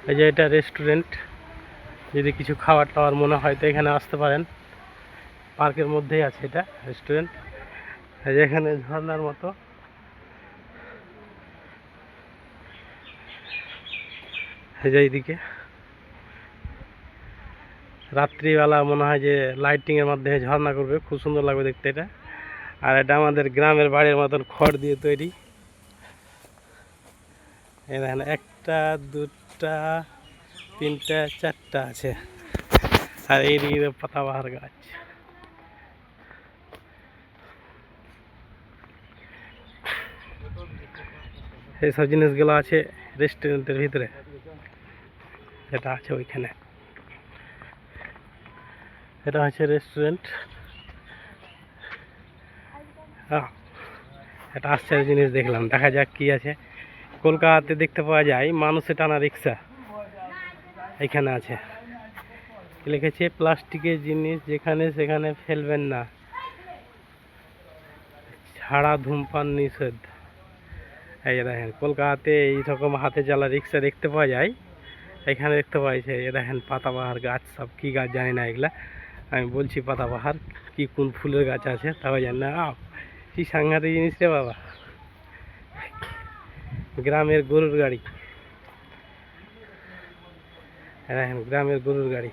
এই যে এটা রেস্টুরেন্ট, যদি কিছু খাবার টাওয়ার মনে হয় তো এখানে আসতে পারেন। পার্কের মধ্যেই আছে এটা রেস্টুরেন্ট। এই যে এখানে ঝর্ণার মতো, এই যে এইদিকে রাত্রিবেলা মনে হয় যে লাইটিং এর মাধ্যমে ঝর্ণা করবে, খুব সুন্দর লাগবে দেখতে এটা। আর এটা আমাদের গ্রামের বাড়ির মতন খড় দিয়ে তৈরি। এই দেখেন, একটা দুটা তিনটা চারটা আছে। আর এইদিকে পাতাবাহার গাছ। এইসব জিনিসগুলো আছে রেস্টুরেন্টের ভিতরে, যেটা আছে ওইখানে। এটা হচ্ছে রেস্টুরেন্ট। একটা আশ্চর্য জিনিস দেখলাম, দেখা যাক কি আছে। কলকাতাতে দেখতে পাওয়া যায় মানুষে টানা রিক্সা, এখানে আছে। লিখেছে প্লাস্টিকের জিনিস যেখানে সেখানে ফেলবেন না, ছাড়া ধূমপান নিষেধ। এই যে দেখেন, কলকাতাতে এইরকম হাতে চালা রিক্সা দেখতে পাওয়া যায়, এখানে দেখতে পাইছে। এই দেখেন পাতাবাহার গাছ, সব কি গাছ জানি না এগুলা। আমি বলছি পাতাবাহার, কি কোন ফুলের গাছ আছে তাও জানি না। কি সাংঘাতিক জিনিস রে বাবা, গ্রামের গরুর গাড়ি। দেখেন গ্রামের গরুর গাড়ি।